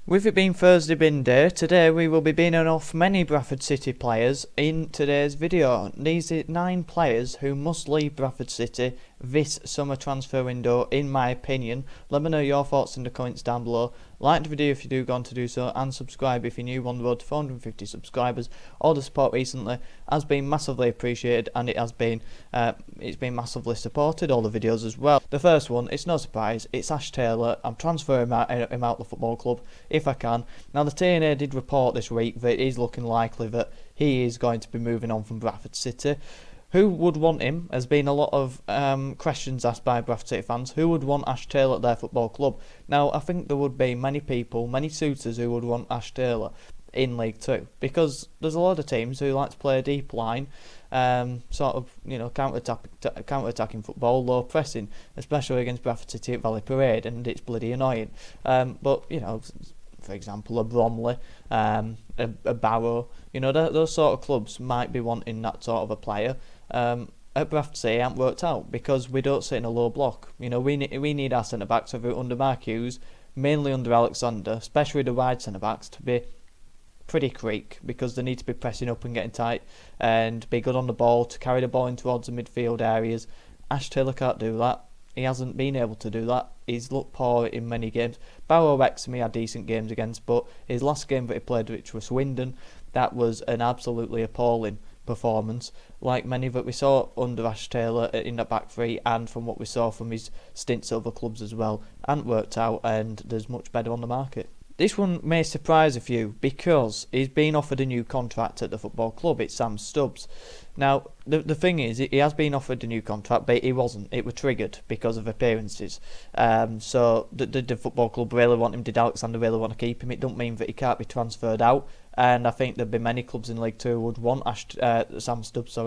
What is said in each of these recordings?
With it being Thursday bin day, today we will be binning off many Bradford City players in today's video. These are 9 players who must leave Bradford City this summer transfer window, in my opinion. Let me know your thoughts in the comments down below. Like the video if you do go on to do so, and subscribe if you're new on the road to 450 subscribers. All the support recently has been massively appreciated, and it's been massively supported, all the videos as well. The first one, it's no surprise, it's Ash Taylor. I'm transferring him out the football club if I can. Now the TNA did report this week that it is looking likely that he is going to be moving on from Bradford City. Who would want him? There's been a lot of questions asked by Bradford City fans. Who would want Ash Taylor at their football club? Now, I think there would be many people, many suitors who would want Ash Taylor in League 2, because there's a lot of teams who like to play a deep line, sort of, counter-attacking football, low pressing, especially against Bradford City at Valley Parade, and it's bloody annoying. But, for example, a Bromley, a Barrow, those sort of clubs might be wanting that sort of a player. At Bradford City, it hasn't worked out because we don't sit in a low block. We need our centre backs, under Mark Hughes, mainly under Alexander, especially the wide centre backs, to be pretty creek, because they need to be pressing up and getting tight and be good on the ball, to carry the ball in towards the midfield areas. Ash Taylor can't do that. He hasn't been able to do that. He's looked poor in many games. Barrow Wrexham he had decent games against, but his last game that he played, which was Swindon, that was an absolutely appalling performance, like many that we saw under Ash Taylor in the back three, and from what we saw from his stints at other clubs as well. Hadn't worked out, and there's much better on the market. This one may surprise a few because he's been offered a new contract at the football club. It's Sam Stubbs. Now, the thing is, he has been offered a new contract, but he wasn't. It was triggered because of appearances. So the football club really want him. Did Alexander really want to keep him? It don't mean that he can't be transferred out. And I think there'd be many clubs in League 2 who would want Sam Stubbs,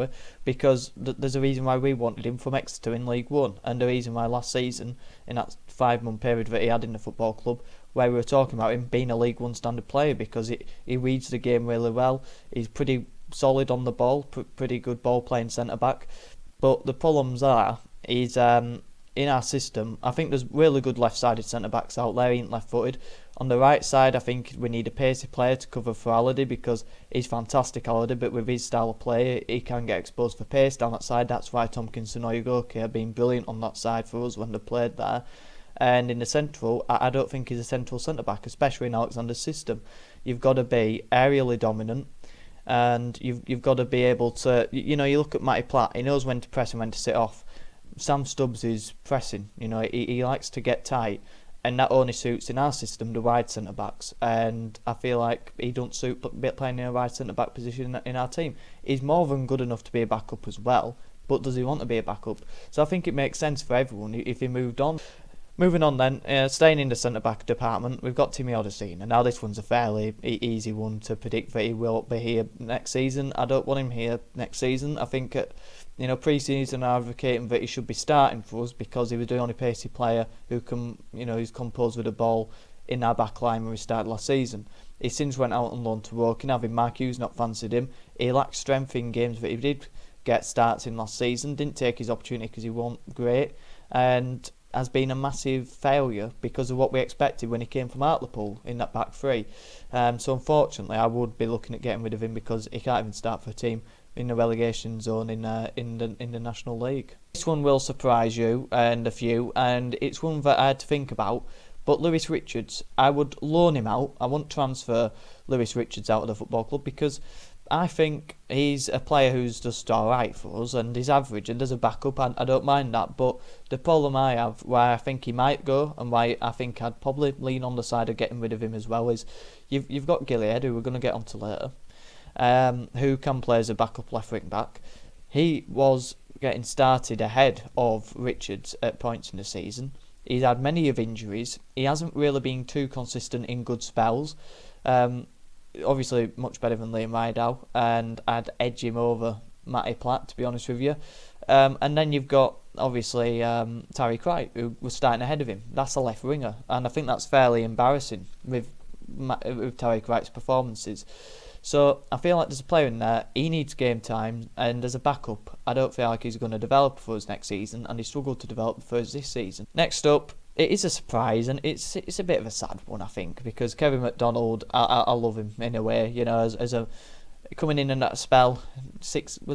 because there's a reason why we wanted him from Exeter in League 1, and the reason why last season, in that 5-month period that he had in the football club, where we were talking about him being a League 1 standard player, because he reads the game really well. He's pretty solid on the ball, pretty good ball playing centre back. But the problems is in our system, I think there's really good left-sided centre-backs out there. He ain't left-footed. On the right side, I think we need a pacey player to cover for Halliday, because he's fantastic, Halliday, but with his style of play, he can get exposed for pace down that side. That's why Tompkinson or Ugoke have been brilliant on that side for us when they played there. And in the central, I don't think he's a central centre-back, especially in Alexander's system. You've got to be aerially dominant, and you've got to be able to, you look at Matty Platt, he knows when to press and when to sit off. Sam Stubbs is pressing, he likes to get tight, and that only suits in our system the wide centre backs, and I feel like he don't suit playing in a wide centre back position in our team. He's more than good enough to be a backup as well, but does he want to be a backup? So I think it makes sense for everyone if he moved on. Moving on then, staying in the centre-back department, we've got Timmy Oshilaja. Now this one's a fairly easy one to predict that he will be here next season. I don't want him here next season. I think pre-season I'm advocating that he should be starting for us, because he was the only pacey player who can, who's composed with the ball in our back line when we started last season. He since went out on loan to Woking, having Mark Hughes not fancied him. He lacked strength in games that he did get starts in last season, didn't take his opportunity because he wasn't great, and has been a massive failure because of what we expected when he came from Hartlepool in that back three. So unfortunately, I would be looking at getting rid of him, because he can't even start for a team in the relegation zone in the National League. This one will surprise you and a few, and it's one that I had to think about. But Lewis Richards, I would loan him out. I won't transfer Lewis Richards out of the football club, because I think he's a player who's just alright for us, and he's average, and as a backup, and I don't mind that. But the problem I have, why I think he might go, and why I think I'd probably lean on the side of getting rid of him as well, is you've got Gilliard, who we're going to get onto later, who can play as a backup left wing back. He was getting started ahead of Richards at points in the season. He's had many of injuries. He hasn't really been too consistent in good spells. Obviously much better than Liam Rideout, and I'd edge him over Matty Platt, to be honest with you. And then you've got obviously Tariq Wright, who was starting ahead of him. That's a left winger, and I think that's fairly embarrassing with Tariq Wright's performances. So I feel like there's a player in there, he needs game time, and as a backup, I don't feel like he's going to develop for us next season, and he struggled to develop for us this season. Next up, it is a surprise, and it's a bit of a sad one, I think, because Kevin McDonald, I love him in a way, as a coming in that spell.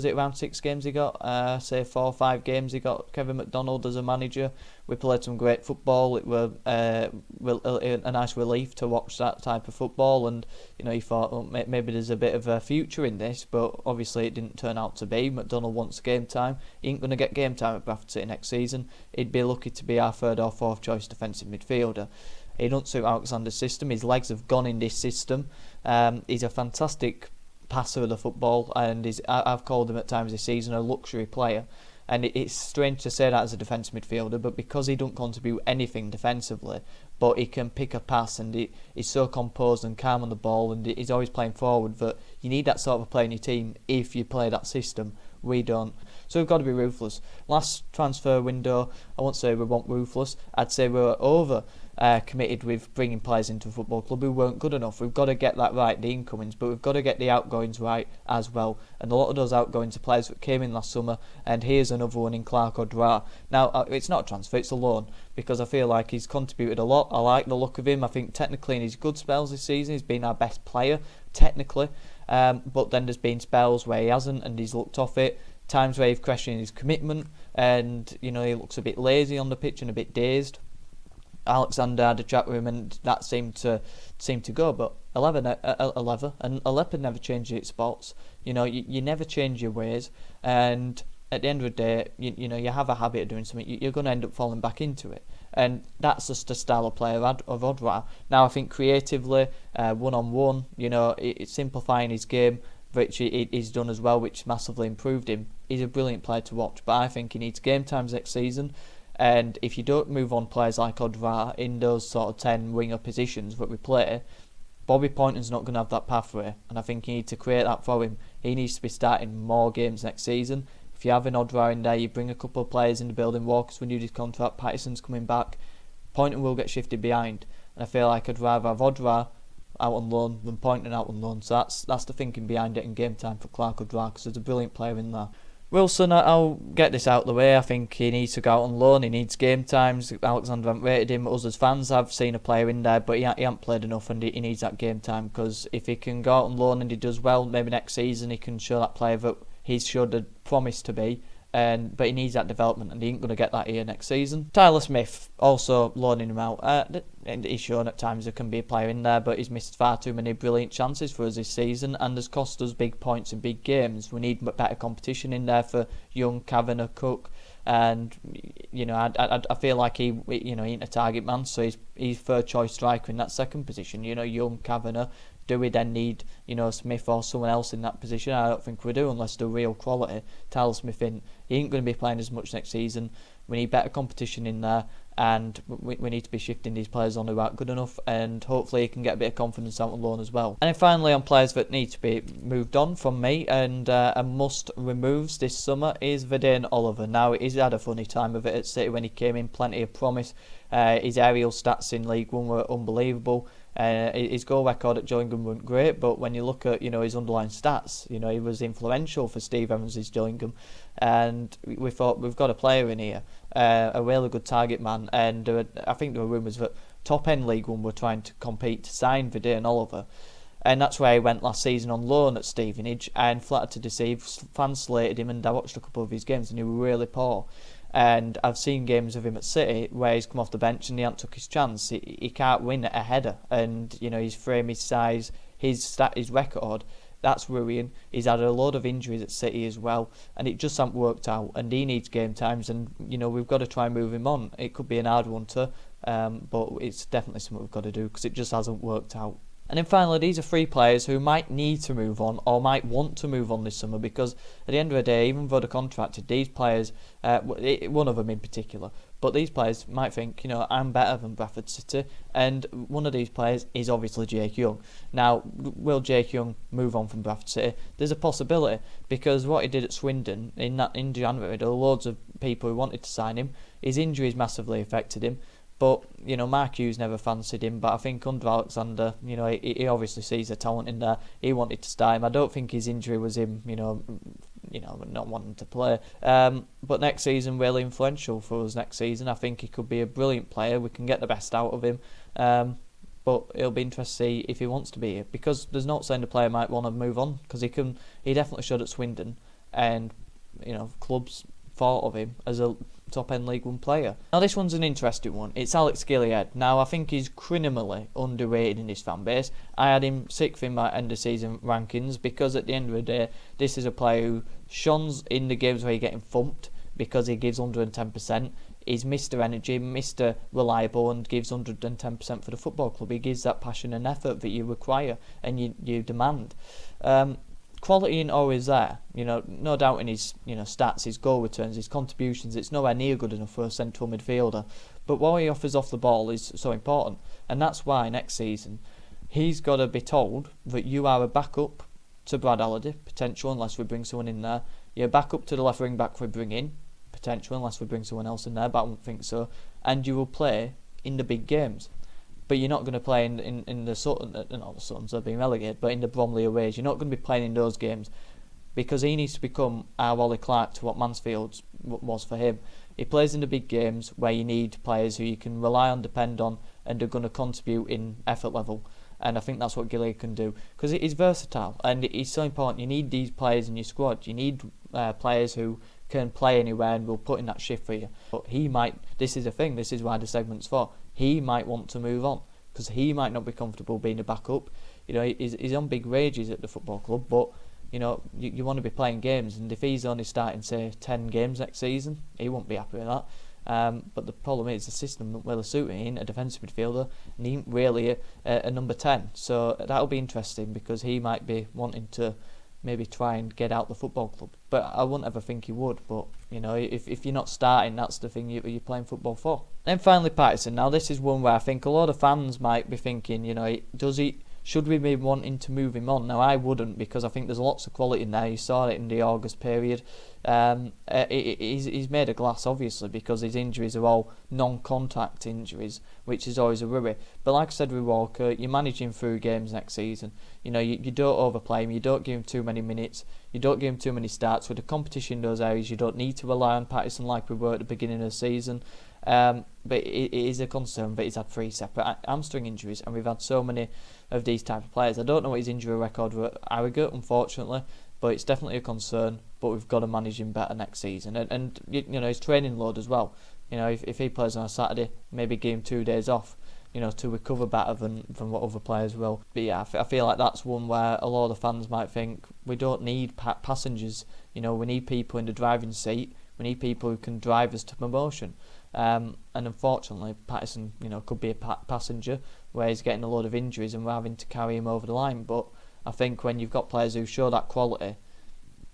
Around 6 games he got? Say 4 or 5 games he got Kevin McDonald as a manager. We played some great football. It were a nice relief to watch that type of football, and he thought, well, maybe there's a bit of a future in this, but obviously it didn't turn out to be. McDonald wants game time. He ain't going to get game time at Bradford City next season. He'd be lucky to be our 3rd or 4th choice defensive midfielder. He don't suit Alexander's system. His legs have gone in this system. He's a fantastic passer of the football, and I've called him at times this season a luxury player, and it's strange to say that as a defensive midfielder, but because he don't contribute anything defensively, but he can pick a pass, and he's so composed and calm on the ball, and he's always playing forward. That you need that sort of player in your team if you play that system. We don't, so we've got to be ruthless. Last transfer window, I won't say we weren't ruthless, I'd say we were over committed with bringing players into a football club who weren't good enough. We've got to get that right, the incomings, but we've got to get the outgoings right as well. And a lot of those outgoings are players that came in last summer, and here's another one in Clark Odra. Now, it's not a transfer, it's a loan, because I feel like he's contributed a lot. I like the look of him. I think technically in his good spells this season, he's been our best player, technically. But then there's been spells where he hasn't, and he's looked off it. Times where he's questioning his commitment, and he looks a bit lazy on the pitch and a bit dazed. Alexander had a chat with him, and that seemed to go. But 11 and 11 never changes its spots. You never change your ways, and at the end of the day, you have a habit of doing something. You're going to end up falling back into it, and that's just the style of player of Odra. Now I think creatively, one-on-one, it's simplifying his game, which he's done as well, which massively improved him. He's a brilliant player to watch, but I think he needs game times next season. And if you don't move on players like Odra in those sort of 10 winger positions that we play, Bobby Poynton's not going to have that pathway, and I think you need to create that for him. He needs to be starting more games next season. If you have an Odra in there, you bring a couple of players in the building. Walker's renewed his contract, Patterson's coming back, Poynton will get shifted behind, and I feel like I'd rather have Odra out on loan than Poynton out on loan. So that's the thinking behind it in game time for Clark Odra, because there's a brilliant player in there. Wilson, I'll get this out of the way. I think he needs to go out on loan. He needs game times. Alexander hasn't rated him. Us as fans have seen a player in there, but he hasn't played enough, and he needs that game time, because if he can go out on loan and he does well, maybe next season he can show that player that he's showed a promise to be. But he needs that development, and he ain't going to get that here next season. Tyler Smith, also loaning him out. And he's shown at times there can be a player in there, but he's missed far too many brilliant chances for us this season, and has cost us big points in big games. We need better competition in there for Young, Kavanagh, Cook, and I feel like he ain't a target man, so he's third choice striker in that second position. Young, Kavanagh. Do we then need, Smith or someone else in that position? I don't think we do, unless they're real quality. Tyler Smith he ain't going to be playing as much next season. We need better competition in there, and we need to be shifting these players on who aren't good enough, and hopefully he can get a bit of confidence out on loan as well. And then finally, on players that need to be moved on from me, and a must removes this summer, is Vincent Oliver. Now, he's had a funny time of it at City when he came in, plenty of promise. His aerial stats in League One were unbelievable. His goal record at Gillingham wasn't great, but when you look at his underlying stats, he was influential for Steve Evans' Gillingham, and we thought we've got a player in here, a really good target man, and I think there were rumours that top end League One were trying to compete to sign Vincent Oliver, and that's where he went last season on loan at Stevenage, and flattered to deceive. Fans slated him, and I watched a couple of his games, and he was really poor. And I've seen games of him at City where he's come off the bench and he hasn't took his chance. He can't win at a header, and his frame, his size, his record, that's worrying. He's had a load of injuries at City as well, and it just hasn't worked out. And he needs game times, and we've got to try and move him on. It could be an hard one but it's definitely something we've got to do, because it just hasn't worked out. And then finally, these are 3 players who might need to move on, or might want to move on this summer, because at the end of the day, even though they're contracted, these players, one of them in particular, but these players might think, I'm better than Bradford City, and one of these players is obviously Jake Young. Now, will Jake Young move on from Bradford City? There's a possibility, because what he did at Swindon in January, there were loads of people who wanted to sign him. His injuries massively affected him. But, Mark Hughes never fancied him. But I think under Alexander, he obviously sees the talent in there. He wanted to start him. I don't think his injury was him, not wanting to play. But next season, really influential for us next season. I think he could be a brilliant player. We can get the best out of him. But it'll be interesting to see if he wants to be here, because there's not saying the player might want to move on, because he definitely showed at Swindon, and clubs thought of him as a top-end League One player. Now this one's an interesting one. It's Alex Gilead. Now I think he's criminally underrated in his fan base. I had him 6th in my end of season rankings, because at the end of the day, this is a player who shines in the games where you're getting thumped, because he gives 110%. He's Mr. Energy, Mr. Reliable, and gives 110% for the football club. He gives that passion and effort that you require and you demand. Quality ain't always there, no doubt in his stats, his goal returns, his contributions. It's nowhere near good enough for a central midfielder, but what he offers off the ball is so important, and that's why next season he's got to be told that you are a backup to Brad Halliday, potential, unless we bring someone in there. You're a backup to the left wing back we bring in, potential, unless we bring someone else in there, but I won't think so. And you will play in the big games. But you're not going to play in the Sutton, not the Suttons are being relegated, but in the Bromley aways. You're not going to be playing in those games, because he needs to become our Wally Clark to what Mansfield was for him. He plays in the big games where you need players who you can rely on, depend on, and are going to contribute in effort level. And I think that's what Gilead can do, because he's versatile and he's so important. You need these players in your squad. You need players who can play anywhere and will put in that shift for you. But he might, this is the thing, this is why the segment's for, he might want to move on, because he might not be comfortable being a backup. He's on big wages at the football club, but you want to be playing games, and if he's only starting, say, 10 games next season, he won't be happy with that. But the problem is the system doesn't really suit him. He ain't a defensive midfielder, and he ain't really a number 10. So that'll be interesting, because he might be wanting to maybe try and get out the football club. But I wouldn't ever think he would. But if you're not starting, that's the thing you're playing football for. Then finally, Patterson. Now this is one where I think a lot of fans might be thinking, should we be wanting to move him on? Now I wouldn't, because I think there's lots of quality in there. You saw it in the August period. He's made of glass, obviously, because his injuries are all non-contact injuries, which is always a worry. But like I said with Walker, you manage him through games next season. You don't overplay him, you don't give him too many minutes, you don't give him too many starts. With the competition in those areas, you don't need to rely on Patterson like we were at the beginning of the season. But it is a concern that he's had 3 separate hamstring injuries, and we've had so many of these type of players. I don't know what his injury record were Harrogate, unfortunately, but it's definitely a concern. But we've got to manage him better next season, and his training load as well. If he plays on a Saturday, maybe give him 2 days off, to recover better than what other players will. But yeah, I feel like that's one where a lot of fans might think we don't need passengers. We need people in the driving seat. We need people who can drive us to promotion. And unfortunately, Patterson, could be a passenger where he's getting a lot of injuries and we're having to carry him over the line. But I think when you've got players who show that quality,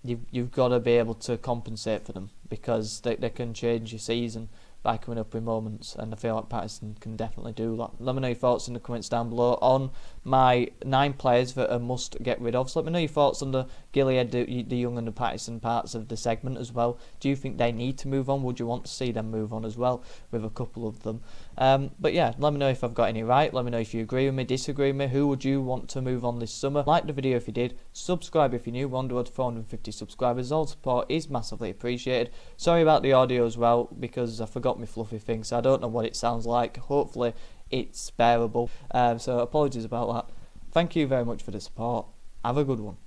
you've got to be able to compensate for them, because they can change your season by coming up in moments, and I feel like Patterson can definitely do that. Let me know your thoughts in the comments down below on my 9 players that I must get rid of. So let me know your thoughts on the Gilead, the Young and the Patterson parts of the segment as well. Do you think they need to move on? Would you want to see them move on as well, with a couple of them? But yeah, let me know if I've got any right. Let me know if you agree with me, disagree with me. Who would you want to move on this summer? Like the video if you did. Subscribe if you're new. We're on towards 450 subscribers. All support is massively appreciated. Sorry about the audio as well, because I forgot my fluffy thing, so I don't know what it sounds like. Hopefully it's bearable. So apologies about that. Thank you very much for the support. Have a good one.